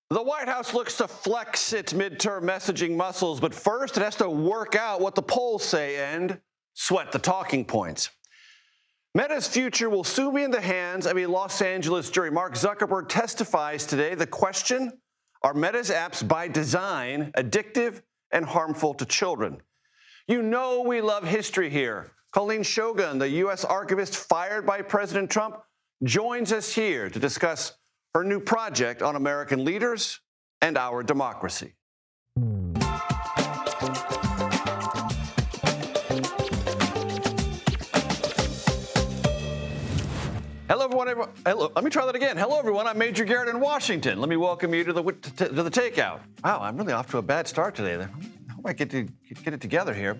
The White House looks to flex its midterm messaging muscles, but first it has to work out what the polls say and sweat the talking points. Meta's future will soon be in the hands of a Los Angeles jury. Mark Zuckerberg testifies today. The question, are Meta's apps by design addictive and harmful to children? You know we love history here. Colleen Shogun, the U.S. archivist fired by President Trump, joins us here to discuss her new project on American leaders and our democracy. Hello, everyone. Hello. Let me try that again. Hello, everyone. I'm Major Garrett in Washington. Let me welcome you to the Takeout. Wow, I'm really off to a bad start today. I hope I get it together here.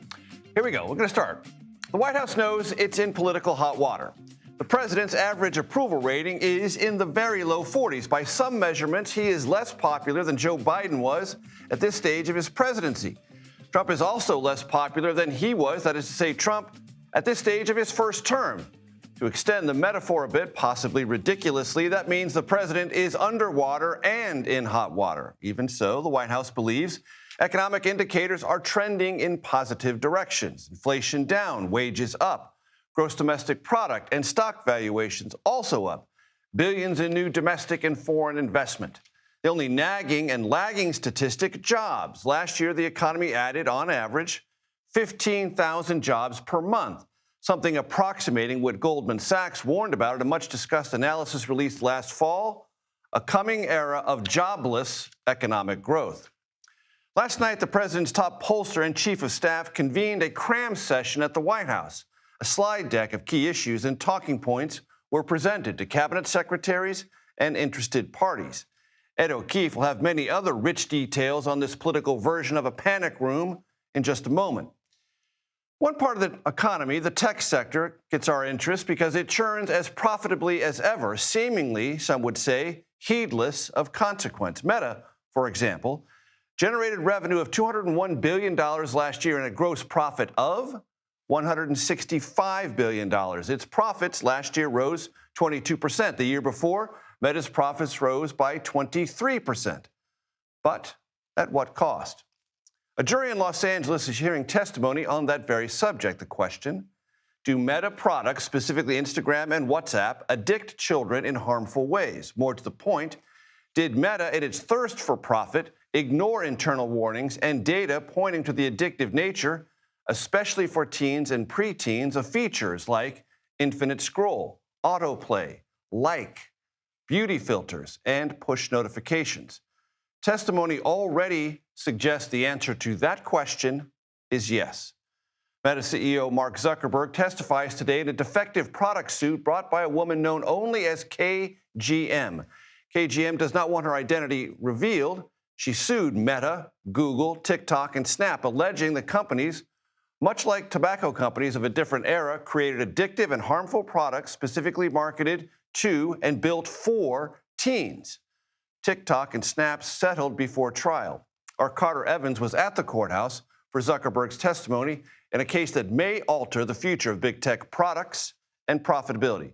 Here we go. We're going to start. The White House knows it's in political hot water. The president's average approval rating is in the very low 40s. By some measurements, he is less popular than Joe Biden was at this stage of his presidency. Trump is also less popular than he was, that is to say, Trump, at this stage of his first term. To extend the metaphor a bit, possibly ridiculously, that means the president is underwater and in hot water. Even so, the White House believes economic indicators are trending in positive directions. Inflation down, wages up. Gross domestic product and stock valuations also up. Billions in new domestic and foreign investment. The only nagging and lagging statistic, jobs. Last year, the economy added, on average, 15,000 jobs per month, something approximating what Goldman Sachs warned about in a much-discussed analysis released last fall, a coming era of jobless economic growth. Last night, the president's top pollster and chief of staff convened a cram session at the White House. A slide deck of key issues and talking points were presented to cabinet secretaries and interested parties. Ed O'Keefe will have many other rich details on this political version of a panic room in just a moment. One part of the economy, the tech sector, gets our interest because it churns as profitably as ever, seemingly, some would say, heedless of consequence. Meta, for example, generated revenue of $201 billion last year and a gross profit of $165 billion. Its profits last year rose 22%. The year before, Meta's profits rose by 23%. But at what cost? A jury in Los Angeles is hearing testimony on that very subject. The question, do Meta products, specifically Instagram and WhatsApp, addict children in harmful ways? More to the point, did Meta, in its thirst for profit, ignore internal warnings and data pointing to the addictive nature, especially for teens and preteens, of features like infinite scroll, autoplay, like, beauty filters, and push notifications? Testimony already suggests the answer to that question is yes. Meta CEO Mark Zuckerberg testifies today in a defective product suit brought by a woman known only as KGM. KGM does not want her identity revealed. She sued Meta, Google, TikTok, and Snap, alleging the companies, much like tobacco companies of a different era, created addictive and harmful products specifically marketed to and built for teens. TikTok and Snap settled before trial. Our Carter Evans was at the courthouse for Zuckerberg's testimony in a case that may alter the future of big tech products and profitability.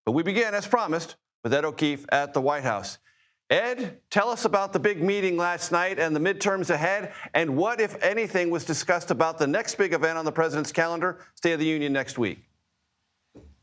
But we begin, as promised, with Ed O'Keefe at the White House. Ed, tell us about the big meeting last night and the midterms ahead, and what, if anything, was discussed about the next big event on the president's calendar, State of the Union next week.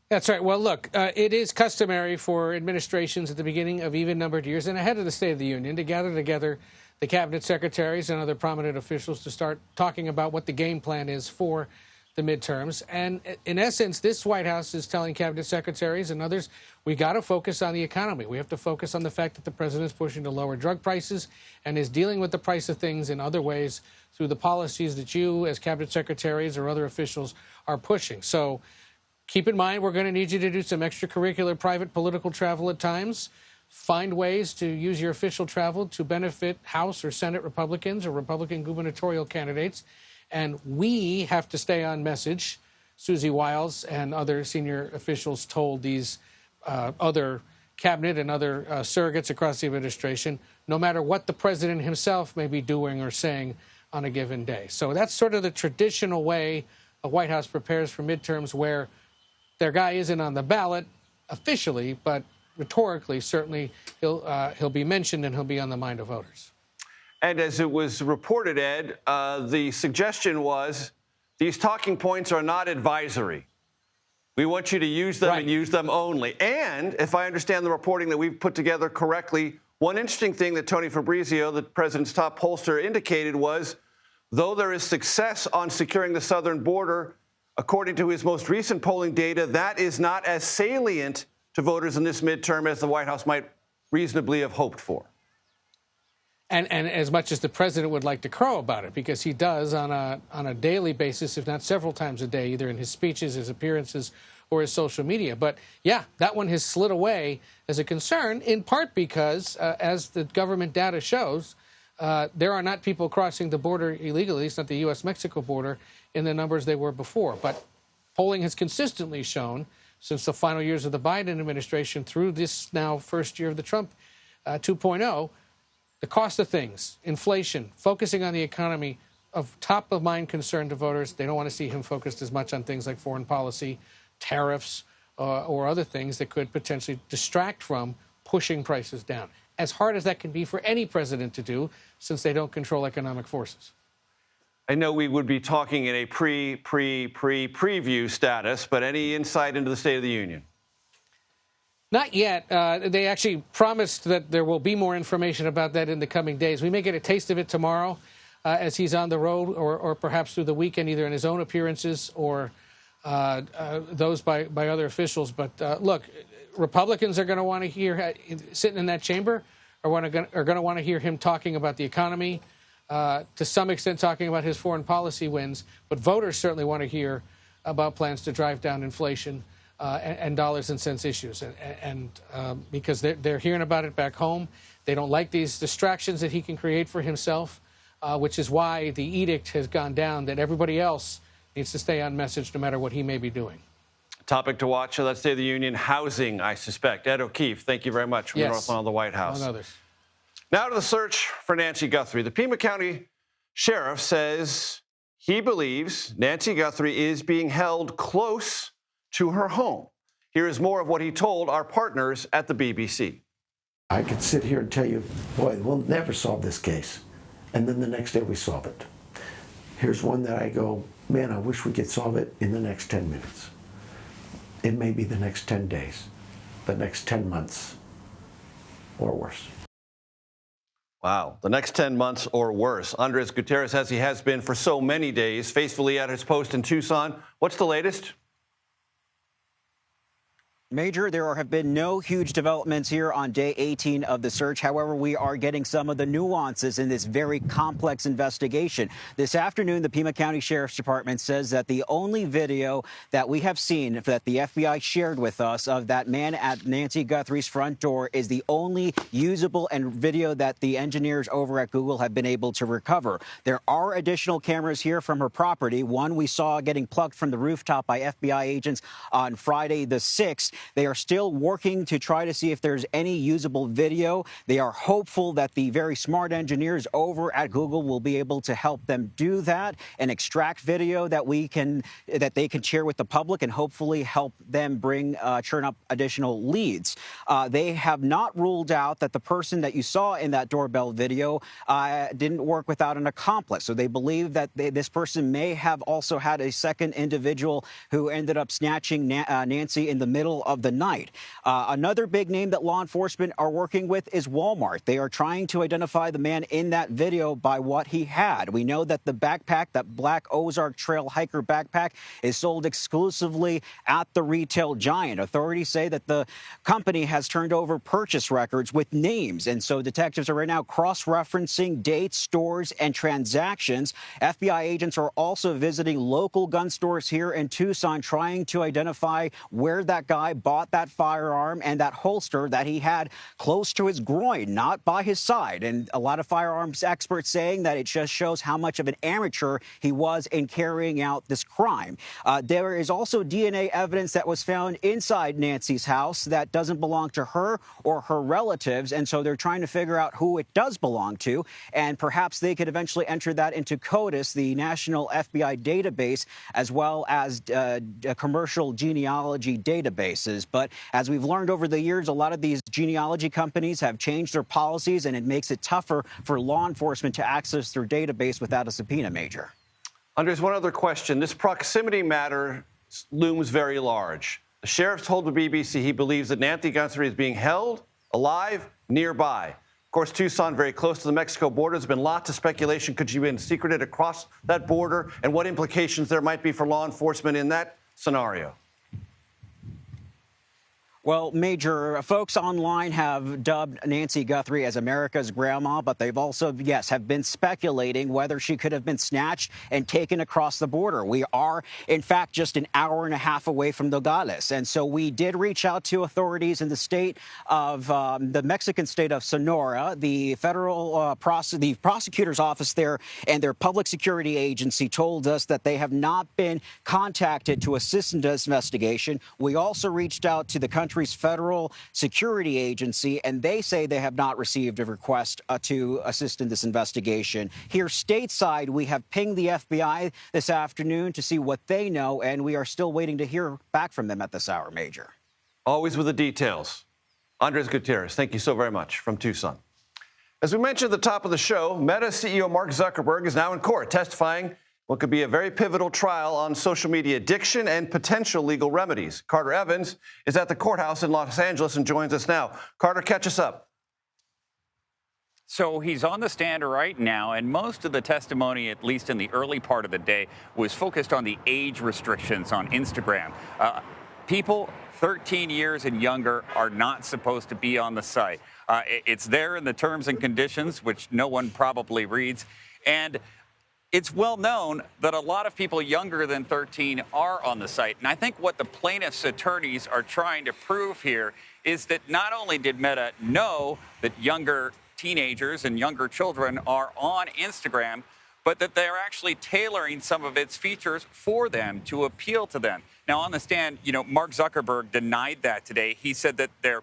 That's right. Well, look, it is customary for administrations at the beginning of even-numbered years and ahead of the State of the Union to gather together the cabinet secretaries and other prominent officials to start talking about what the game plan is for the midterms. And in essence, this White House is telling cabinet secretaries and others, we got to focus on the economy. We have to focus on the fact that the president is pushing to lower drug prices and is dealing with the price of things in other ways through the policies that you, as cabinet secretaries or other officials, are pushing. So keep in mind, we're going to need you to do some extracurricular private political travel at times. Find ways to use your official travel to benefit House or Senate Republicans or Republican gubernatorial candidates. And we have to stay on message. Susie Wiles and other senior officials told these other cabinet and other surrogates across the administration, no matter what the president himself may be doing or saying on a given day. So that's sort of the traditional way the White House prepares for midterms, where their guy isn't on the ballot officially, but rhetorically, certainly he'll be mentioned and he'll be on the mind of voters. And as it was reported, Ed, the suggestion was these talking points are not advisory. We want you to use them and use them only. And if I understand the reporting that we've put together correctly, one interesting thing that Tony Fabrizio, the president's top pollster, indicated was, though there is success on securing the southern border, according to his most recent polling data, that is not as salient to voters in this midterm as the White House might reasonably have hoped for. And as much as the president would like to crow about it, because he does on a daily basis, if not several times a day, either in his speeches, his appearances, or his social media. But yeah, that one has slid away as a concern, in part because, as the government data shows, there are not people crossing the border illegally, it's not the U.S.-Mexico border, in the numbers they were before. But polling has consistently shown, since the final years of the Biden administration through this now first year of the Trump 2.0, the cost of things, inflation, focusing on the economy, of top-of-mind concern to voters. They don't want to see him focused as much on things like foreign policy, tariffs, or other things that could potentially distract from pushing prices down. As hard as that can be for any president to do, since they don't control economic forces. I know we would be talking in a preview status, but any insight into the State of the Union? Not yet. They actually promised that there will be more information about that in the coming days. We may get a taste of it tomorrow as he's on the road, or perhaps through the weekend, either in his own appearances or those by other officials. But look, Republicans are going to want to hear, sitting in that chamber, are going to want to hear him talking about the economy, to some extent talking about his foreign policy wins. But voters certainly want to hear about plans to drive down inflation and dollars and cents issues. And because they're hearing about it back home. They don't like these distractions that he can create for himself, which is why the edict has gone down that everybody else needs to stay on message no matter what he may be doing. Topic to watch, let's State of the Union, housing, I suspect. Ed O'Keefe, thank you very much from the North Lawn of the White House. Among others. Now to the search for Nancy Guthrie. The Pima County Sheriff says he believes Nancy Guthrie is being held close to her home. Here is more of what he told our partners at the BBC. I could sit here and tell you, boy, we'll never solve this case. And then the next day we solve it. Here's one that I go, man, I wish we could solve it in the next 10 minutes. It may be the next 10 days, the next 10 months, or worse. Wow, the next 10 months or worse. Andres Gutierrez, as he has been for so many days, faithfully at his post in Tucson. What's the latest? Major, there have been no huge developments here on day 18 of the search. However, we are getting some of the nuances in this very complex investigation. This afternoon, the Pima County Sheriff's Department says that the only video that we have seen that the FBI shared with us of that man at Nancy Guthrie's front door is the only usable and video that the engineers over at Google have been able to recover. There are additional cameras here from her property. One we saw getting plucked from the rooftop by FBI agents on Friday the 6th. They are still working to try to see if there's any usable video. They are hopeful that the very smart engineers over at Google will be able to help them do that and extract video that they can share with the public and hopefully help them churn up additional leads. They have not ruled out that the person that you saw in that doorbell video didn't work without an accomplice. So they believe that this person may have also had a second individual who ended up snatching Nancy in the middle of the night. Another big name that law enforcement are working with is Walmart. They are trying to identify the man in that video by what he had. We know that the backpack, that black Ozark Trail hiker backpack, is sold exclusively at the retail giant. Authorities say that the company has turned over purchase records with names, and so detectives are right now cross-referencing dates, stores, and transactions. FBI agents are also visiting local gun stores here in Tucson, trying to identify where that guy bought that firearm and that holster that he had close to his groin, not by his side. And a lot of firearms experts saying that it just shows how much of an amateur he was in carrying out this crime. There is also DNA evidence that was found inside Nancy's house that doesn't belong to her or her relatives. And so they're trying to figure out who it does belong to. And perhaps they could eventually enter that into CODIS, the national FBI database, as well as a commercial genealogy database. addresses. But as we've learned over the years, a lot of these genealogy companies have changed their policies, and it makes it tougher for law enforcement to access their database without a subpoena, Major. Andres, one other question. This proximity matter looms very large. The sheriff told the BBC he believes that Nancy Guthrie is being held alive nearby. Of course, Tucson, very close to the Mexico border. There's been lots of speculation. Could she have been secreted across that border, and what implications there might be for law enforcement in that scenario? Well, Major, folks online have dubbed Nancy Guthrie as America's grandma, but they've also, yes, have been speculating whether she could have been snatched and taken across the border. We are, in fact, just an hour and a half away from Nogales. And so we did reach out to authorities in the state of the Mexican state of Sonora. The federal the prosecutor's office there and their public security agency told us that they have not been contacted to assist in this investigation. We also reached out to the country's federal security agency, and they say they have not received a request to assist in this investigation. Here stateside, we have pinged the FBI this afternoon to see what they know, and we are still waiting to hear back from them at this hour, Major. Always with the details. Andres Gutierrez, thank you so very much from Tucson. As we mentioned at the top of the show, Meta CEO Mark Zuckerberg is now in court testifying what could be a very pivotal trial on social media addiction and potential legal remedies. Carter Evans is at the courthouse in Los Angeles and joins us now. Carter, catch us up. So he's on the stand right now, and most of the testimony, at least in the early part of the day, was focused on the age restrictions on Instagram. People 13 years and younger are not supposed to be on the site. It's there in the terms and conditions, which no one probably reads. And it's well known that a lot of people younger than 13 are on the site. And I think what the plaintiff's attorneys are trying to prove here is that not only did Meta know that younger teenagers and younger children are on Instagram, but that they're actually tailoring some of its features for them to appeal to them. Now, on the stand, Mark Zuckerberg denied that today. He said that their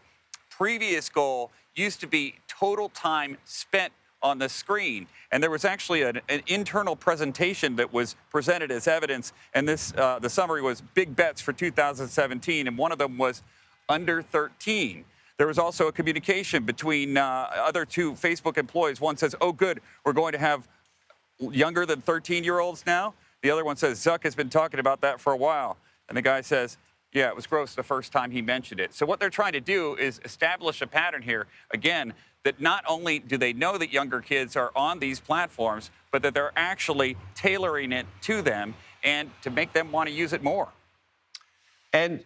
previous goal used to be total time spent on the screen. And there was actually an internal presentation that was presented as evidence. And this, the summary was big bets for 2017. And one of them was under 13. There was also a communication between other two Facebook employees. One says, oh, good, we're going to have younger than 13-year-olds now. The other one says, Zuck has been talking about that for a while. And the guy says, yeah, it was gross the first time he mentioned it. So what they're trying to do is establish a pattern here, again, that not only do they know that younger kids are on these platforms, but that they're actually tailoring it to them and to make them want to use it more. And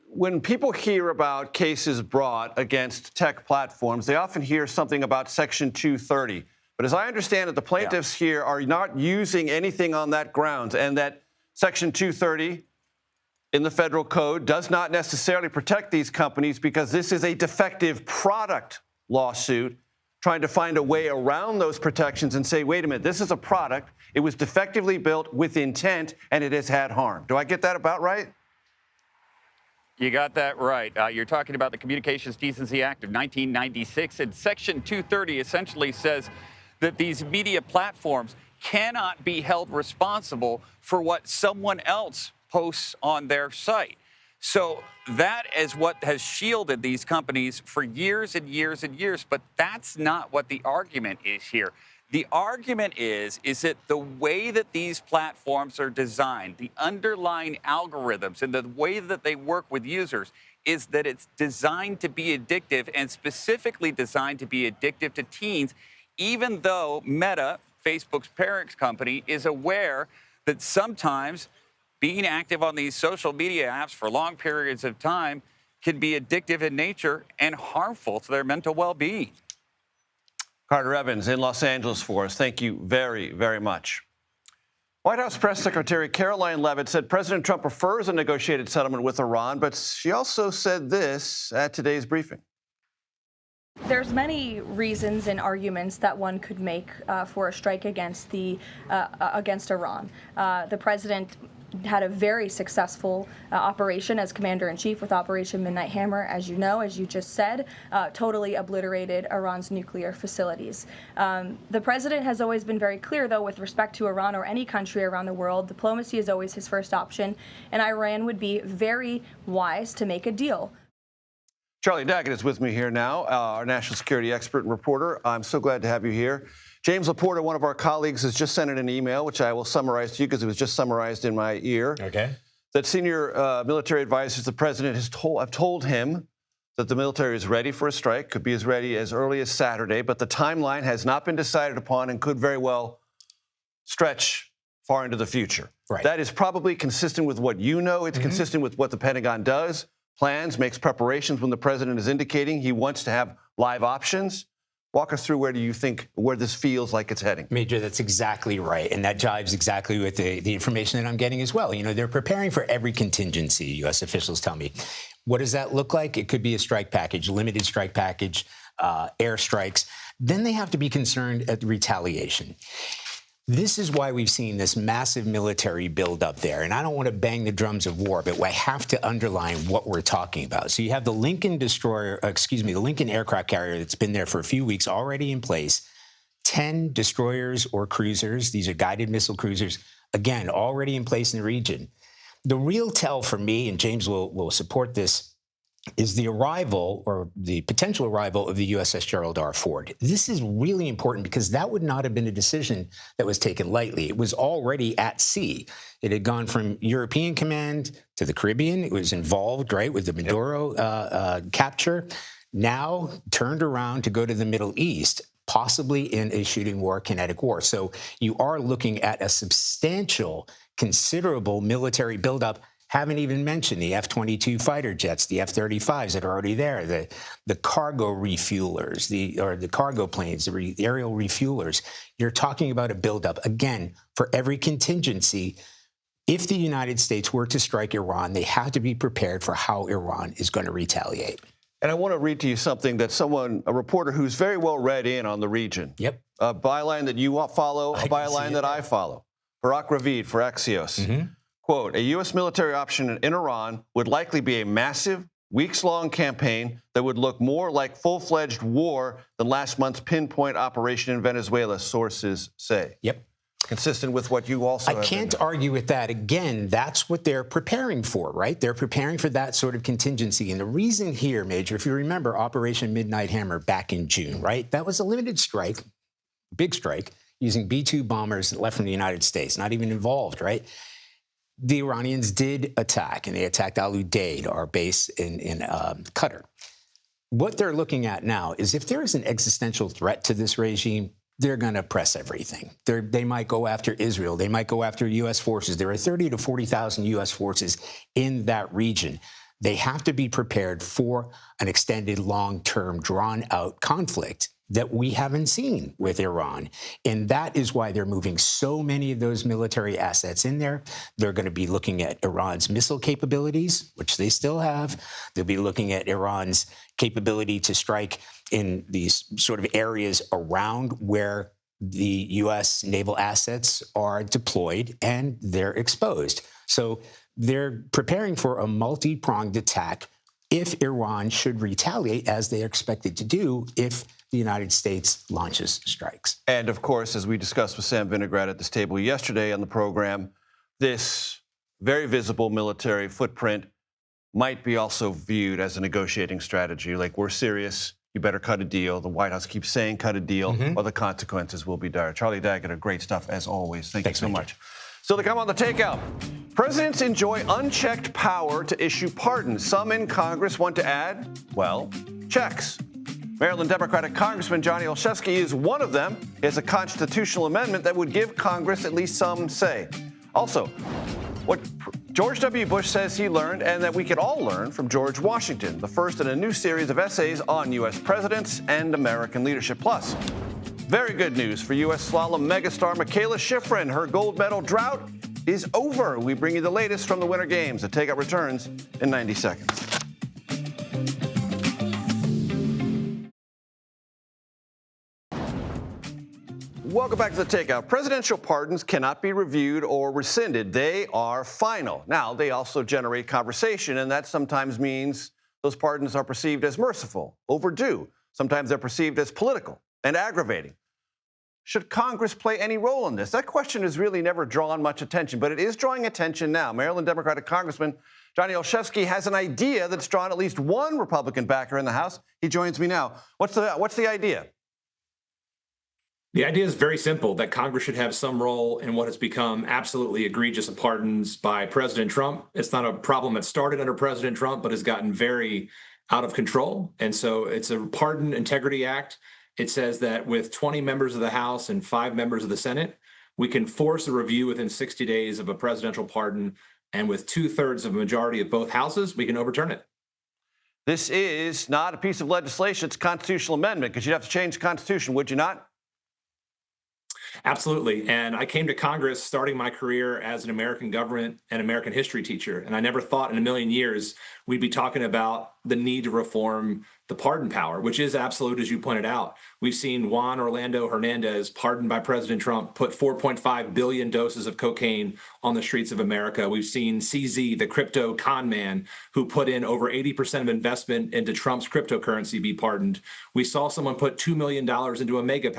when people hear about cases brought against tech platforms, they often hear something about Section 230. But as I understand it, the plaintiffs here are not using anything on that grounds, and that Section 230 in the federal code does not necessarily protect these companies because this is a defective product lawsuit trying to find a way around those protections and say, wait a minute, this is a product. It was defectively built with intent, and it has had harm. Do I get that about right? You got that right. You're talking about the Communications Decency Act of 1996, and Section 230 essentially says that these media platforms cannot be held responsible for what someone else posts on their site. So that is what has shielded these companies for years and years and years. But that's not what the argument is here. The argument is that the way that these platforms are designed, the underlying algorithms and the way that they work with users is that it's designed to be addictive, and specifically designed to be addictive to teens, even though Meta, Facebook's parent company, is aware that sometimes being active on these social media apps for long periods of time can be addictive in nature and harmful to their mental well-being. Carter Evans in Los Angeles for us. Thank you very, very much. White House Press Secretary Caroline Leavitt said President Trump prefers a negotiated settlement with Iran, but she also said this at today's briefing. There's many reasons and arguments that one could make for a strike against Iran. The president had a very successful operation as commander-in-chief with Operation Midnight Hammer, as you know, as you just said, totally obliterated Iran's nuclear facilities. The president has always been very clear, though, with respect to Iran or any country around the world, diplomacy is always his first option, and Iran would be very wise to make a deal. Charlie Daggett is with me here now, our national security expert and reporter. I'm so glad to have you here. James Laporta, one of our colleagues, has just sent in an email, which I will summarize to you because it was just summarized in my ear. Okay. That senior military advisors, the president have told him that the military is ready for a strike, could be as ready as early as Saturday, but the timeline has not been decided upon and could very well stretch far into the future. Right. That is probably consistent with what you know. It's consistent with what the Pentagon does, plans, makes preparations when the president is indicating he wants to have live options. Walk us through where this feels like it's heading. Major, that's exactly right. And that jives exactly with the information that I'm getting as well. You know, they're preparing for every contingency, U.S. officials tell me. What does that look like? It could be a strike package, limited strike package, air strikes. Then they have to be concerned at retaliation. This is why we've seen this massive military buildup there. And I don't want to bang the drums of war, but I have to underline what we're talking about. So you have the Lincoln the Lincoln aircraft carrier that's been there for a few weeks already in place. 10 destroyers or cruisers. These are guided missile cruisers, again, already in place in the region. The real tell for me, and James will support this, is the arrival or the potential arrival of the USS Gerald R. Ford. This is really important because that would not have been a decision that was taken lightly. It was already at sea. It had gone from European command to the Caribbean. It was involved, right, with the Maduro capture. Now turned around to go to the Middle East, possibly in a shooting war, kinetic war. So you are looking at a substantial, considerable military buildup. Haven't even mentioned the F-22 fighter jets, the F-35s that are already there, the cargo refuelers, the cargo planes, the aerial refuelers. You're talking about a buildup, again, for every contingency. If the United States were to strike Iran, they have to be prepared for how Iran is going to retaliate. And I want to read to you something that a reporter who's very well read in on the region. Yep. A byline that you follow, a byline that I follow. Barak Ravid for Axios. Mm-hmm. Quote, a U.S. military option in Iran would likely be a massive, weeks-long campaign that would look more like full-fledged war than last month's pinpoint operation in Venezuela, sources say. Yep. Consistent with what you also I can't argue with that. Again, that's what they're preparing for, right? They're preparing for that sort of contingency. And the reason here, Major, if you remember Operation Midnight Hammer back in June, right? That was a limited strike, big strike, using B-2 bombers left from the United States, not even involved, right? The Iranians did attack, and they attacked Al Udeid, our base in Qatar. What they're looking at now is if there is an existential threat to this regime, they're going to press everything. They might go after Israel. They might go after U.S. forces. There are 30 to 40,000 U.S. forces in that region. They have to be prepared for an extended, long-term, drawn-out conflict that we haven't seen with Iran. And that is why they're moving so many of those military assets in there. They're going to be looking at Iran's missile capabilities, which they still have. They'll be looking at Iran's capability to strike in these sort of areas around where the U.S. naval assets are deployed and they're exposed. So they're preparing for a multi-pronged attack if Iran should retaliate, as they are expected to do if the United States launches strikes. And, of course, as we discussed with Sam Vinograd at this table yesterday on the program, this very visible military footprint might be also viewed as a negotiating strategy. Like, we're serious, you better cut a deal. The White House keeps saying cut a deal, or the consequences will be dire. Charlie Daggett, great stuff as always. Thanks you so much. Still to come on the Takeout. Presidents enjoy unchecked power to issue pardons. Some in Congress want to add, well, checks. Maryland Democratic Congressman Johnny Olszewski is one of them. He has a constitutional amendment that would give Congress at least some say. Also, what George W. Bush says he learned and that we could all learn from George Washington, the first in a new series of essays on U.S. presidents and American leadership. Plus, very good news for U.S. slalom megastar Michaela Schifrin. Her gold medal drought is over. We bring you the latest from the Winter Games. The Takeout returns in 90 seconds. Welcome back to the Takeout. Presidential pardons cannot be reviewed or rescinded. They are final. Now, they also generate conversation, and that sometimes means those pardons are perceived as merciful, overdue. Sometimes they're perceived as political and aggravating. Should Congress play any role in this? That question has really never drawn much attention, but it is drawing attention now. Maryland Democratic Congressman Johnny Olszewski has an idea that's drawn at least one Republican backer in the House. He joins me now. What's the idea? The idea is very simple, that Congress should have some role in what has become absolutely egregious pardons by President Trump. It's not a problem that started under President Trump, but has gotten very out of control. And so it's a Pardon Integrity Act. It says that with 20 members of the House and 5 members of the Senate, we can force a review within 60 days of a presidential pardon. And with 2/3 of a majority of both houses, we can overturn it. This is not a piece of legislation. It's a constitutional amendment, because you'd have to change the Constitution, would you not? Absolutely. And I came to Congress starting my career as an American government and American history teacher. And I never thought in a million years we'd be talking about the need to reform the pardon power, which is absolute, as you pointed out. We've seen Juan Orlando Hernandez, pardoned by President Trump, put 4.5 billion doses of cocaine on the streets of America. We've seen CZ, the crypto con man, who put in over 80% of investment into Trump's cryptocurrency, be pardoned. We saw someone put $2 million into a MAGA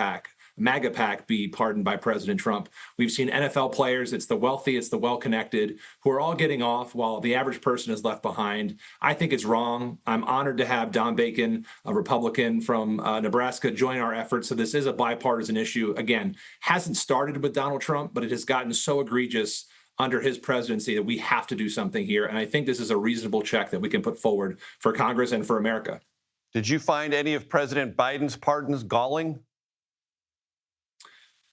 PAC be pardoned by President Trump. We've seen NFL players, it's the wealthy, it's the well-connected, who are all getting off while the average person is left behind. I think it's wrong. I'm honored to have Don Bacon, a Republican from Nebraska, join our efforts. So this is a bipartisan issue. Again, hasn't started with Donald Trump, but it has gotten so egregious under his presidency that we have to do something here. And I think this is a reasonable check that we can put forward for Congress and for America. Did you find any of President Biden's pardons galling?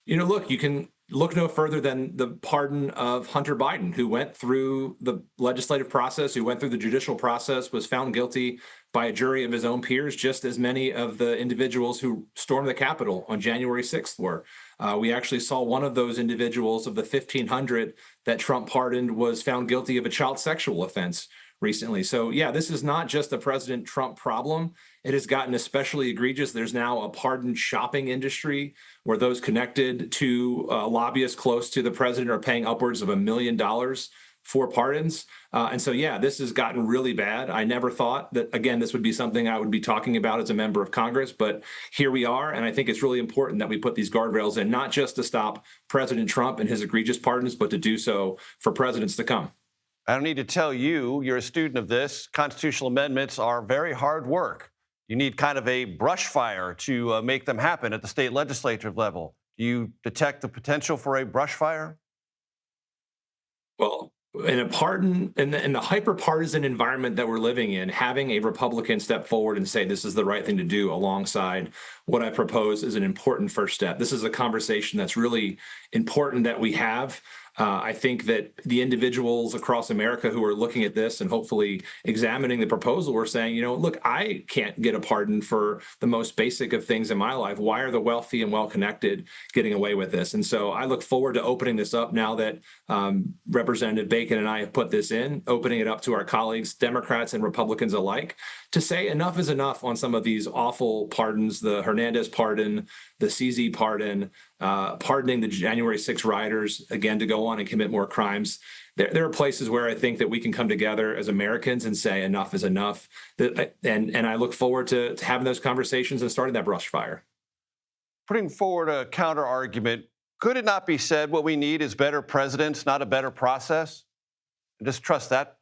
You know, look, you can look no further than the pardon of Hunter Biden, who went through the legislative process, who went through the judicial process, was found guilty by a jury of his own peers, just as many of the individuals who stormed the Capitol on January 6th were. We actually saw one of those individuals of the 1,500 that Trump pardoned was found guilty of a child sexual offense recently. So, yeah, this is not just a President Trump problem. It has gotten especially egregious. There's now a pardon shopping industry where those connected to lobbyists close to the president are paying upwards of $1 million for pardons. And so, yeah, this has gotten really bad. I never thought that, again, this would be something I would be talking about as a member of Congress, but here we are. And I think it's really important that we put these guardrails in, not just to stop President Trump and his egregious pardons, but to do so for presidents to come. I don't need to tell you, you're a student of this. Constitutional amendments are very hard work. You need kind of a brush fire to make them happen at the state legislative level. Do you detect the potential for a brush fire? Well, in the hyper-partisan environment that we're living in, having a Republican step forward and say this is the right thing to do alongside what I propose is an important first step. This is a conversation that's really important that we have. I think that the individuals across America who are looking at this and hopefully examining the proposal are saying, you know, look, I can't get a pardon for the most basic of things in my life. Why are the wealthy and well-connected getting away with this? And so I look forward to opening this up now that Representative Bacon and I have put this in, opening it up to our colleagues, Democrats and Republicans alike, to say enough is enough on some of these awful pardons, the Hernandez pardon, the CZ pardon, pardoning the January 6 rioters, again, to go on and commit more crimes. There are places where I think that we can come together as Americans and say enough is enough. And I look forward to having those conversations and starting that brush fire. Putting forward a counter argument, could it not be said what we need is better presidents, not a better process? Just trust that.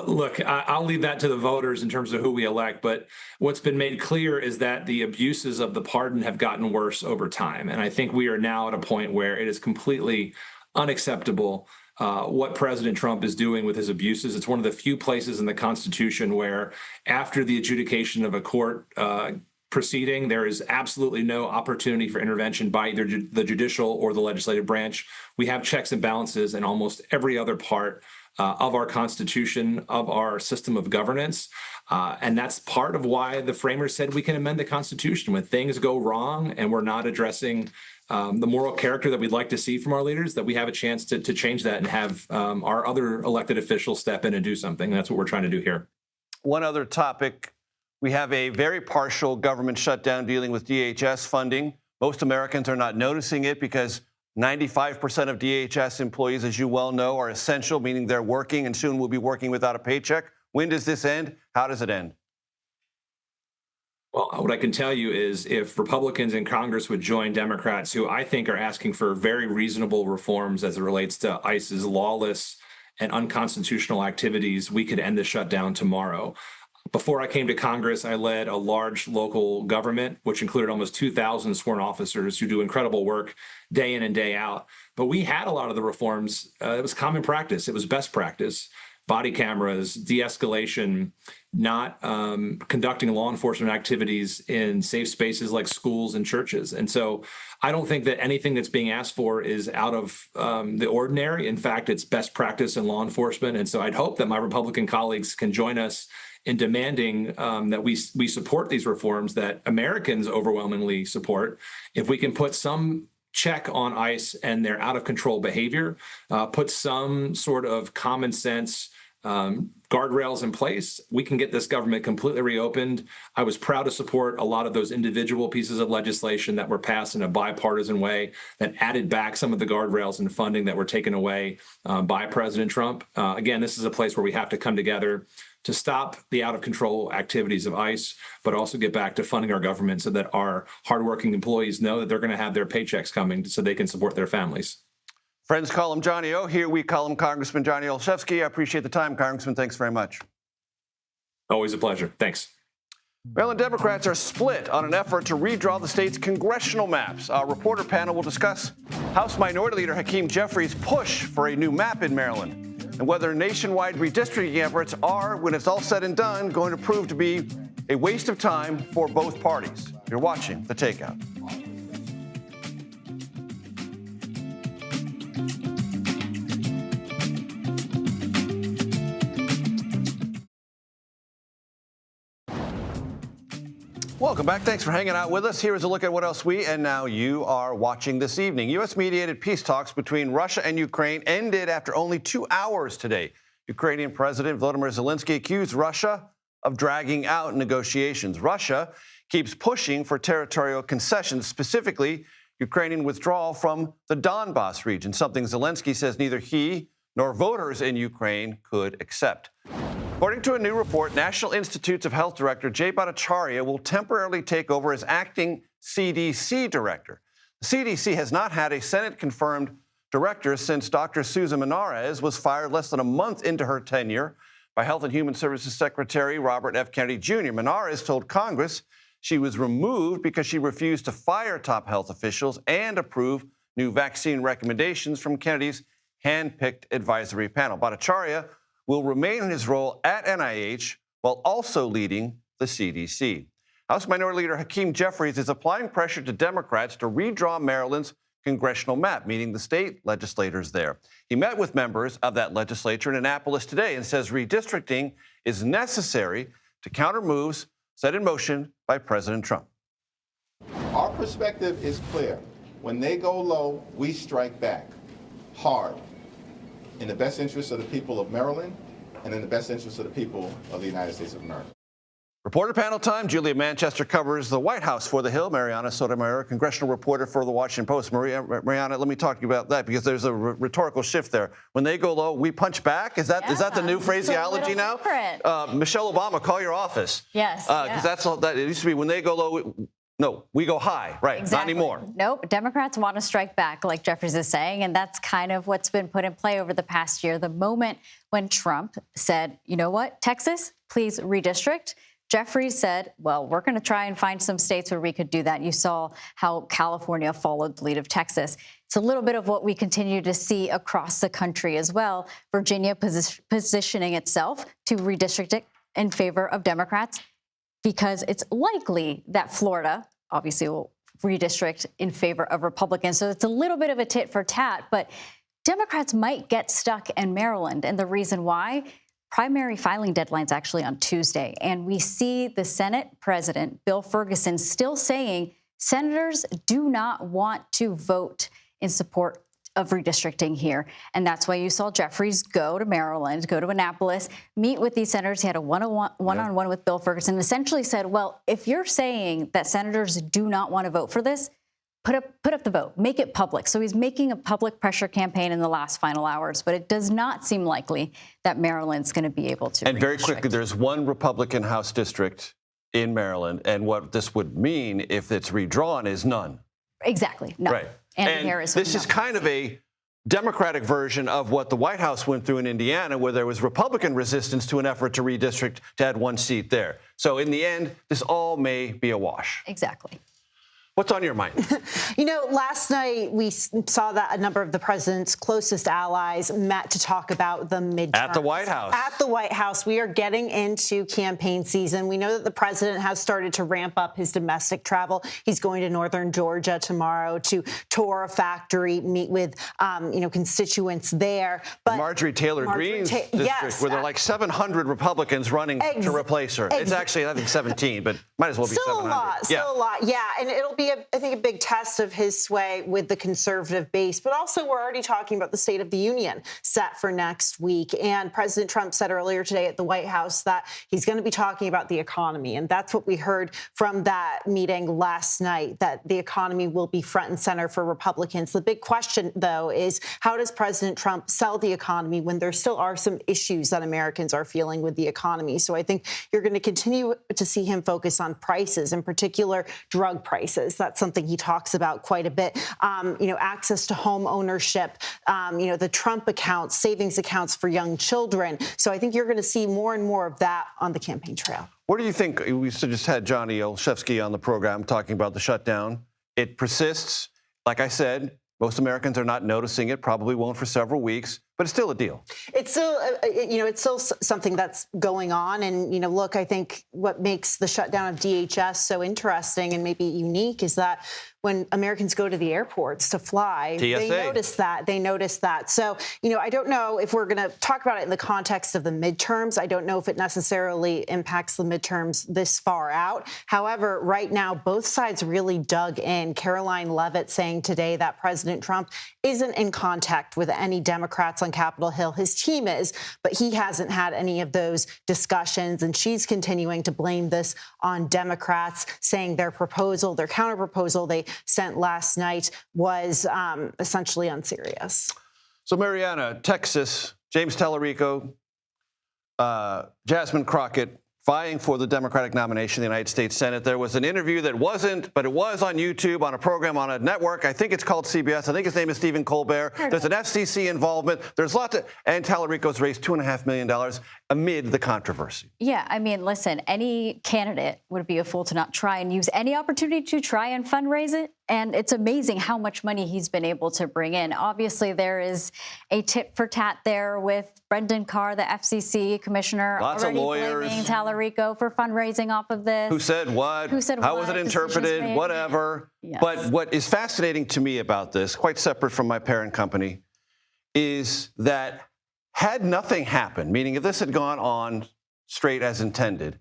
Look, I'll leave that to the voters in terms of who we elect. But what's been made clear is that the abuses of the pardon have gotten worse over time. And I think we are now at a point where it is completely unacceptable what President Trump is doing with his abuses. It's one of the few places in the Constitution where after the adjudication of a court proceeding, there is absolutely no opportunity for intervention by either the judicial or the legislative branch. We have checks and balances in almost every other part of our Constitution, of our system of governance. And that's part of why the framers said we can amend the Constitution when things go wrong and we're not addressing the moral character that we'd like to see from our leaders, that we have a chance to change that and have our other elected officials step in and do something. That's what we're trying to do here. One other topic. We have a very partial government shutdown dealing with DHS funding. Most Americans are not noticing it because 95% of DHS employees, as you well know, are essential, meaning they're working and soon will be working without a paycheck. When does this end? How does it end? Well, what I can tell you is if Republicans in Congress would join Democrats, who I think are asking for very reasonable reforms as it relates to ICE's lawless and unconstitutional activities, we could end the shutdown tomorrow. Before I came to Congress, I led a large local government, which included almost 2,000 sworn officers who do incredible work day in and day out. But we had a lot of the reforms. It was common practice. It was best practice. Body cameras, de-escalation, not conducting law enforcement activities in safe spaces like schools and churches. And so I don't think that anything that's being asked for is out of the ordinary. In fact, it's best practice in law enforcement. And so I'd hope that my Republican colleagues can join us in demanding that we support these reforms that Americans overwhelmingly support. If we can put some check on ICE and their out-of-control behavior, put some sort of common sense guardrails in place, we can get this government completely reopened. I was proud to support a lot of those individual pieces of legislation that were passed in a bipartisan way that added back some of the guardrails and funding that were taken away by President Trump. Again, this is a place where we have to come together to stop the out-of-control activities of ICE, but also get back to funding our government so that our hardworking employees know that they're going to have their paychecks coming so they can support their families. Friends call him Johnny O. Here we call him Congressman Johnny Olszewski. I appreciate the time, Congressman. Thanks very much. Always a pleasure. Thanks. Maryland Democrats are split on an effort to redraw the state's congressional maps. Our reporter panel will discuss House Minority Leader Hakeem Jeffries' push for a new map in Maryland and whether nationwide redistricting efforts are, when it's all said and done, going to prove to be a waste of time for both parties. You're watching The Takeout. Welcome back. Thanks for hanging out with us. Here is a look at what else we and now you are watching this evening. U.S.-mediated peace talks between Russia and Ukraine ended after only 2 hours today. Ukrainian President Volodymyr Zelensky accused Russia of dragging out negotiations. Russia keeps pushing for territorial concessions, specifically Ukrainian withdrawal from the Donbas region, something Zelensky says neither he nor voters in Ukraine could accept. According to a new report, National Institutes of Health Director Jay Bhattacharya will temporarily take over as acting CDC director. The CDC has not had a Senate-confirmed director since Dr. Susan Minares was fired less than a month into her tenure by Health and Human Services Secretary Robert F. Kennedy Jr. Minares told Congress she was removed because she refused to fire top health officials and approve new vaccine recommendations from Kennedy's hand-picked advisory panel. Bhattacharya will remain in his role at NIH while also leading the CDC. House Minority Leader Hakeem Jeffries is applying pressure to Democrats to redraw Maryland's congressional map, meaning the state legislators there. He met with members of that legislature in Annapolis today and says redistricting is necessary to counter moves set in motion by President Trump. Our perspective is clear. When they go low, we strike back hard, in the best interest of the people of Maryland and in the best interest of the people of the United States of America. Reporter panel time. Julia Manchester covers the White House for The Hill. Mariana Sotomayor, congressional reporter for The Washington Post. Mariana, let me talk to you about that because there's a rhetorical shift there. When they go low, we punch back? Is that the new phraseology now? Michelle Obama, call your office. Yes. Because that's all that it used to be. When they go low, no, we go high, right? Exactly. Not anymore. Nope. Democrats want to strike back, like Jeffries is saying, and that's kind of what's been put in play over the past year. The moment when Trump said, you know what, Texas, please redistrict, Jeffries said, well, we're going to try and find some states where we could do that. And you saw how California followed the lead of Texas. It's a little bit of what we continue to see across the country as well. Virginia positioning itself to redistrict it in favor of Democrats, because it's likely that Florida obviously will redistrict in favor of Republicans. So it's a little bit of a tit for tat, but Democrats might get stuck in Maryland. And the reason why, primary filing deadline's actually on Tuesday. And we see the Senate President, Bill Ferguson, still saying senators do not want to vote in support of redistricting here. And that's why you saw Jeffries go to Maryland, go to Annapolis, meet with these senators. He had a one-on-one with Bill Ferguson, and essentially said, well, if you're saying that senators do not want to vote for this, put up the vote, make it public. So he's making a public pressure campaign in the last final hours, but it does not seem likely that Maryland's going to be able to. And very quickly, there's one Republican House district in Maryland, and what this would mean if it's redrawn is none. Exactly. No. Right. And Harris. This is kind of a Democratic version of what the White House went through in Indiana, where there was Republican resistance to an effort to redistrict to add one seat there. So in the end, this all may be a wash. Exactly. What's on your mind? You know, last night we saw that a number of the president's closest allies met to talk about the midterms. At the White House. At the White House. We are getting into campaign season. We know that the president has started to ramp up his domestic travel. He's going to northern Georgia tomorrow to tour a factory, meet with, constituents there. But Marjorie Taylor Greene's district, where there are like 700 Republicans running to replace her. It's actually, I think, 17, but might as well be 700. Still a lot, yeah. And it'll be, I think, a big test of his sway with the conservative base. But also, we're already talking about the State of the Union set for next week. And President Trump said earlier today at the White House that he's going to be talking about the economy. And that's what we heard from that meeting last night, that the economy will be front and center for Republicans. The big question, though, is how does President Trump sell the economy when there still are some issues that Americans are feeling with the economy? So I think you're going to continue to see him focus on prices, in particular drug prices. That's something he talks about quite a bit. Access to home ownership, the Trump accounts, savings accounts for young children. So I think you're going to see more and more of that on the campaign trail. What do you think? We just had Johnny Olszewski on the program talking about the shutdown. It persists. Like I said, most Americans are not noticing it, probably won't for several weeks, but it's still a deal. It's still, it's still something that's going on. And, look, I think what makes the shutdown of DHS so interesting and maybe unique is that when Americans go to the airports to fly, TSA. They notice that. So, I don't know if we're going to talk about it in the context of the midterms. I don't know if it necessarily impacts the midterms this far out. However, right now, both sides really dug in. Caroline Leavitt saying today that President Trump isn't in contact with any Democrats on Capitol Hill. His team is, but he hasn't had any of those discussions. And she's continuing to blame this on Democrats, saying their counter-proposal they sent last night was essentially unserious. So, Mariana, Texas, James Tallarico, Jasmine Crockett vying for the Democratic nomination in the United States Senate. There was an interview that wasn't, but it was on YouTube on a program on a network. I think it's called CBS. I think his name is Stephen Colbert. There's an FCC involvement. There's lots of, and Tallarico's raised $2.5 million amid the controversy. Yeah, I mean, listen, any candidate would be a fool to not try and use any opportunity to try and fundraise it. And it's amazing how much money he's been able to bring in. Obviously, there is a tit for tat there with Brendan Carr, the FCC commissioner, lots already of lawyers blaming Tallarico for fundraising off of this. Who said what? How was it interpreted? Whatever. Yes. But what is fascinating to me about this, quite separate from my parent company, is that had nothing happened, meaning if this had gone on straight as intended,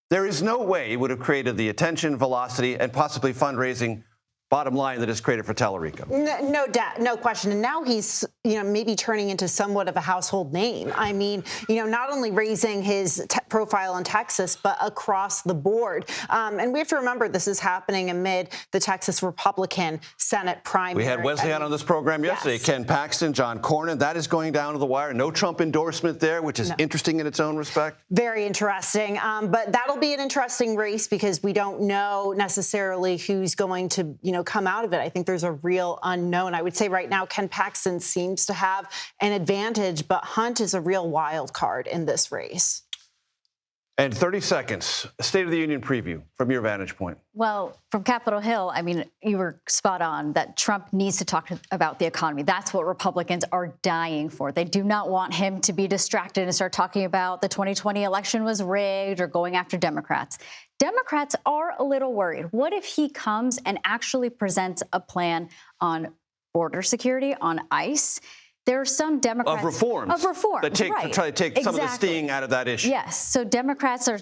there is no way it would have created the attention, velocity, and possibly fundraising bottom line that is created for Tallarico. No doubt, no question. And now he's, maybe turning into somewhat of a household name. I mean, not only raising his profile in Texas, but across the board. And we have to remember this is happening amid the Texas Republican Senate primary. We had Wesley on this program yesterday. Yes. Ken Paxton, John Cornyn. That is going down to the wire. No Trump endorsement there, which is interesting in its own respect. Very interesting. But that'll be an interesting race because we don't know necessarily who's going to, come out of it. I think there's a real unknown. I would say right now, Ken Paxton seems to have an advantage, but Hunt is a real wild card in this race. And 30 seconds, a State of the Union preview from your vantage point. Well, from Capitol Hill, I mean, you were spot on that Trump needs to talk about the economy. That's what Republicans are dying for. They do not want him to be distracted and start talking about the 2020 election was rigged or going after Democrats. Democrats are a little worried. What if he comes and actually presents a plan on border security, on ICE? There are some Democrats... Of reforms. That try to take some of the sting out of that issue. Yes. So Democrats are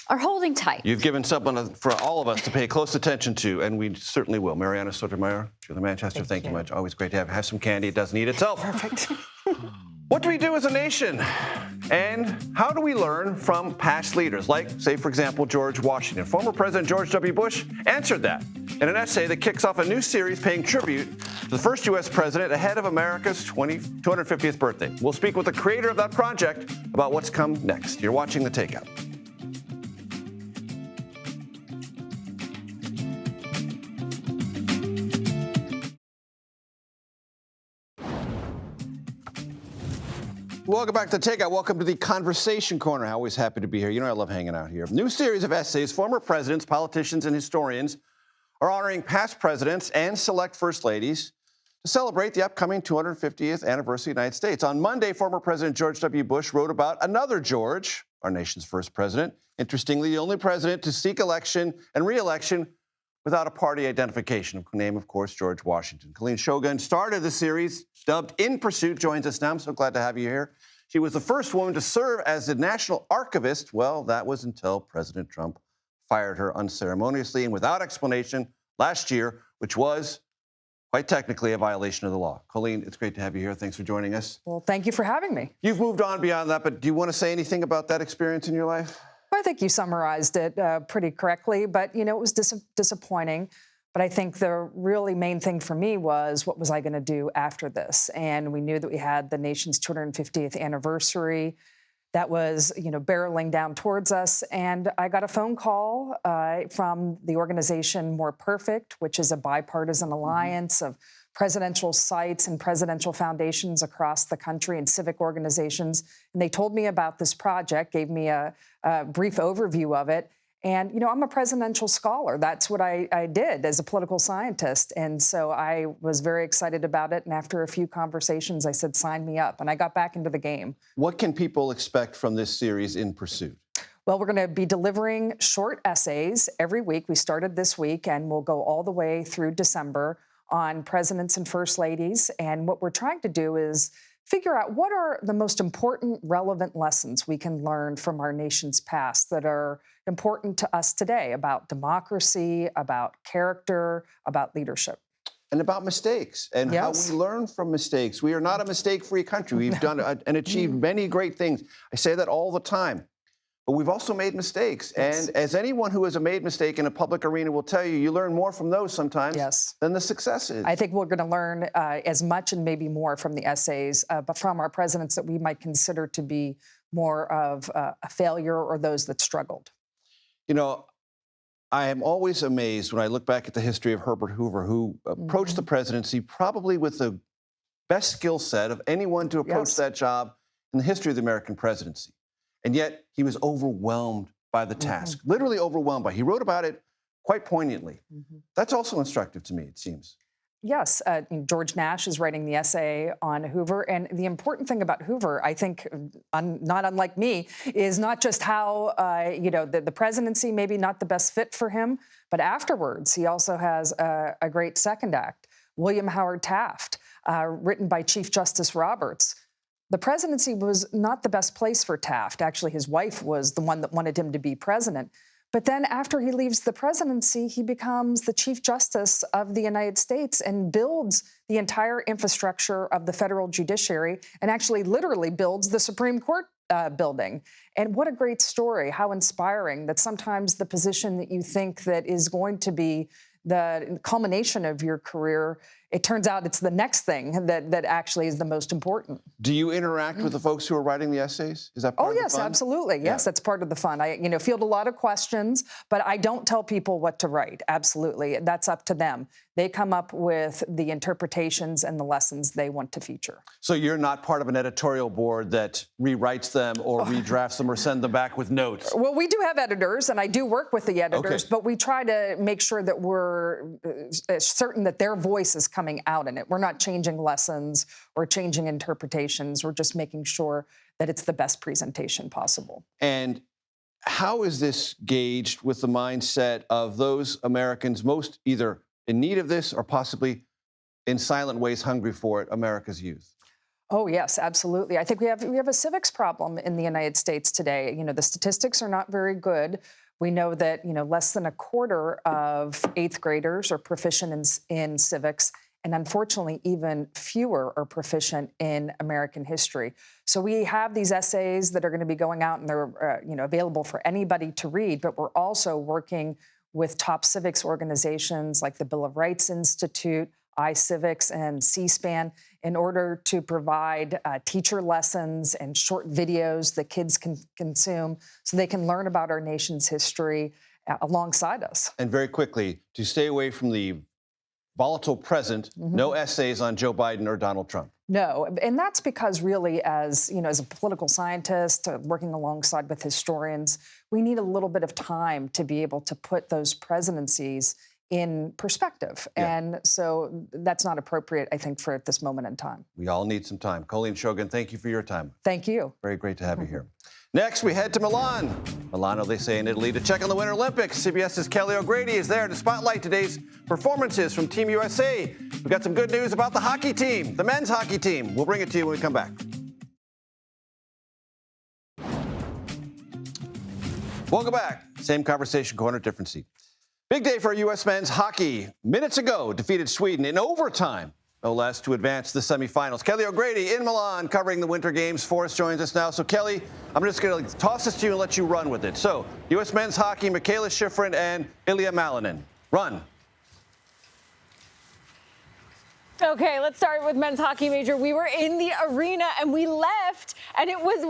holding tight. You've given something for all of us to pay close attention to, and we certainly will. Mariana Sotomayor, Julie Manchester, thank you much. Always great to have some candy. It doesn't eat itself. Perfect. What do we do as a nation? And how do we learn from past leaders, like, say, for example, George Washington? Former President George W. Bush answered that and an essay that kicks off a new series paying tribute to the first U.S. president ahead of America's 250th birthday. We'll speak with the creator of that project about what's come next. You're watching The Takeout. Welcome back to Takeout. Welcome to the Conversation Corner. Always happy to be here. You know I love hanging out here. New series of essays, former presidents, politicians, and historians are honoring past presidents and select first ladies to celebrate the upcoming 250th anniversary of the United States. On Monday, former President George W. Bush wrote about another George, our nation's first president. Interestingly, the only president to seek election and re-election without a party identification. Name, of course, George Washington. Colleen Shogun started the series, dubbed In Pursuit, joins us now. I'm so glad to have you here. She was the first woman to serve as the National Archivist. Well, that was until President Trump fired her unceremoniously and without explanation last year, which was quite technically a violation of the law. Colleen, it's great to have you here. Thanks for joining us. Well, thank you for having me. You've moved on beyond that, but do you want to say anything about that experience in your life? I think you summarized it pretty correctly, but, you know, it was disappointing. But I think the really main thing for me was, what was I going to do after this? And we knew that we had the nation's 250th anniversary that was, you know, barreling down towards us. And I got a phone call from the organization More Perfect, which is a bipartisan alliance of presidential sites and presidential foundations across the country and civic organizations. And they told me about this project, gave me a brief overview of it. And, you know, I'm a presidential scholar. That's what I did as a political scientist. And so I was very excited about it. And after a few conversations, I said, sign me up. And I got back into the game. What can people expect from this series, In Pursuit? Well, we're going to be delivering short essays every week. We started this week, and we'll go all the way through December on presidents and first ladies. And what we're trying to do is figure out what are the most important, relevant lessons we can learn from our nation's past that are important to us today about democracy, about character, about leadership. And about mistakes and how we learn from mistakes. We are not a mistake-free country. We've done and achieved many great things. I say that all the time. But we've also made mistakes. Yes. And as anyone who has made mistake in a public arena will tell you, you learn more from those sometimes than the successes. I think we're going to learn as much and maybe more from the essays, but from our presidents that we might consider to be more of a failure or those that struggled. You know, I am always amazed when I look back at the history of Herbert Hoover, who approached the presidency probably with the best skill set of anyone to approach that job in the history of the American presidency. And yet he was overwhelmed by the task, literally overwhelmed by it. He wrote about it quite poignantly. That's also instructive to me, it seems. Yes, George Nash is writing the essay on Hoover. And the important thing about Hoover, I think, not unlike me, is not just how, you know, the presidency maybe not the best fit for him, but afterwards he also has a great second act, William Howard Taft, written by Chief Justice Roberts. The presidency was not the best place for Taft. Actually, his wife was the one that wanted him to be president. But then after he leaves the presidency, he becomes the Chief Justice of the United States and builds the entire infrastructure of the federal judiciary and actually literally builds the Supreme Court building. And what a great story, how inspiring that sometimes the position that you think that is going to be the culmination of your career, it turns out it's the next thing that actually is the most important. Do you interact with the folks who are writing the essays? Is that part of the fun? Oh, yes, absolutely. Yes, that's part of the fun. I, you know, field a lot of questions, but I don't tell people what to write. Absolutely. That's up to them. They come up with the interpretations and the lessons they want to feature. So you're not part of an editorial board that rewrites them or redrafts them or send them back with notes? Well, we do have editors, and I do work with the editors, but we try to make sure that we're certain that their voice is coming out in it. We're not changing lessons or changing interpretations. We're just making sure that it's the best presentation possible. And how is this gauged with the mindset of those Americans most either in need of this or possibly in silent ways hungry for it, America's youth? Oh, yes, absolutely. I think we have a civics problem in the United States today. You know, the statistics are not very good. We know that, you know, less than a quarter of eighth graders are proficient in civics, and unfortunately, even fewer are proficient in American history. So we have these essays that are going to be going out, and they're you know, available for anybody to read, but we're also working with top civics organizations like the Bill of Rights Institute, iCivics, and C-SPAN in order to provide teacher lessons and short videos that kids can consume so they can learn about our nation's history alongside us. And very quickly, to stay away from the volatile present, no essays on Joe Biden or Donald Trump. No, and that's because really, as you know, as a political scientist working alongside with historians, we need a little bit of time to be able to put those presidencies in perspective. Yeah. And so that's not appropriate, I think, for at this moment in time. We all need some time. Colleen Shogun, thank you for your time. Thank you. Very great to have you here. Next, we head to Milan. Milano, they say in Italy, to check on the Winter Olympics. CBS's Kelly O'Grady is there to spotlight today's performances from Team USA. We've got some good news about the hockey team, the men's hockey team. We'll bring it to you when we come back. Welcome back. Same conversation, corner, different seat. Big day for U.S. men's hockey. Minutes ago, defeated Sweden in overtime, no less, to advance to the semifinals. Kelly O'Grady in Milan covering the Winter Games for us joins us now. So, Kelly, I'm just going to toss this to you and let you run with it. So, U.S. men's hockey, Michaela Shiffrin and Ilya Malinin. Run. Okay, let's start with men's hockey, Major. We were in the arena and we left, and it was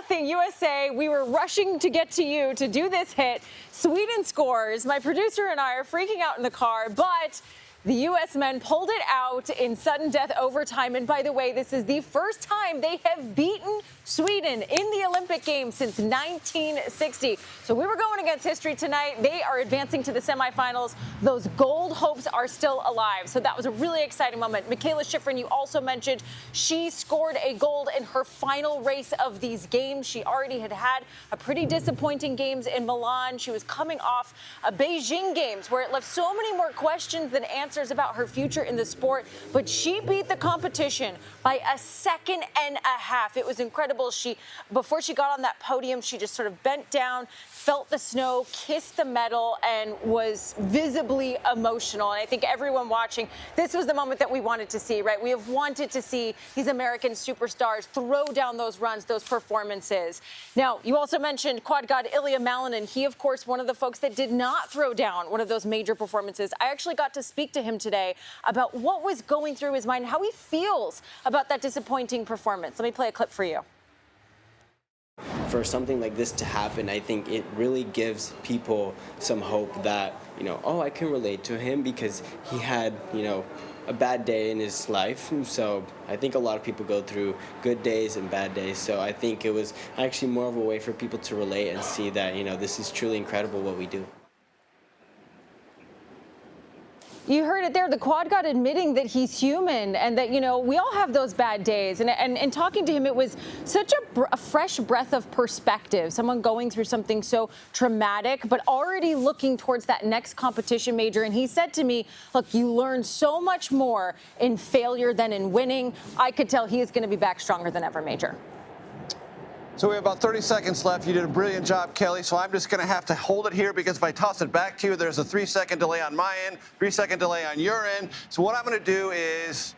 1-0 USA. We were rushing to get to you to do this hit. Sweden scores. My producer and I are freaking out in the car, but the U.S. men pulled it out in sudden death overtime. And by the way, this is the first time they have beaten Sweden in the Olympic Games since 1960. So we were going against history tonight. They are advancing to the semifinals. Those gold hopes are still alive. So that was a really exciting moment. Michaela Shiffrin, you also mentioned, she scored a gold in her final race of these games. She already had a pretty disappointing games in Milan. She was coming off a Beijing Games where it left so many more questions than answers about her future in the sport. But she beat the competition by a second and a half. It was incredible. Before she got on that podium, she just sort of bent down, felt the snow, kissed the medal, and was visibly emotional. And I think everyone watching, this was the moment that we wanted to see, right? We have wanted to see these American superstars throw down those runs, those performances. Now, you also mentioned quad god Ilya Malinin. He, of course, one of the folks that did not throw down one of those major performances. I actually got to speak to him today about what was going through his mind, how he feels about that disappointing performance. Let me play a clip for you. For something like this to happen, I think it really gives people some hope that, oh, I can relate to him because he had, a bad day in his life. So I think a lot of people go through good days and bad days. So I think it was actually more of a way for people to relate and see that, this is truly incredible what we do. You heard it there, the quad god admitting that he's human and that, we all have those bad days. And talking to him, it was such a fresh breath of perspective, someone going through something so traumatic, but already looking towards that next competition, Major. And he said to me, look, you learn so much more in failure than in winning. I could tell he is going to be back stronger than ever, Major. So we have about 30 seconds left. You did a brilliant job, Kelly. So I'm just going to have to hold it here because if I toss it back to you, there's a 3-second delay on my end, 3-second delay on your end. So what I'm going to do is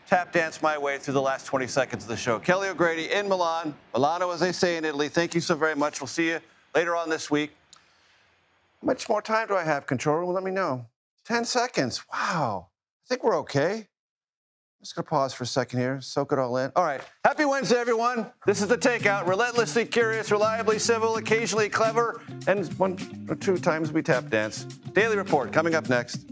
tap dance my way through the last 20 seconds of the show. Kelly O'Grady in Milan. Milano, as they say in Italy. Thank you so very much. We'll see you later on this week. How much more time do I have, control room? Let me know. 10 seconds. Wow. I think we're okay. I'm just going to pause for a second here, soak it all in. All right. Happy Wednesday, everyone. This is The Takeout. Relentlessly curious, reliably civil, occasionally clever, and 1 or 2 times we tap dance. Daily Report coming up next.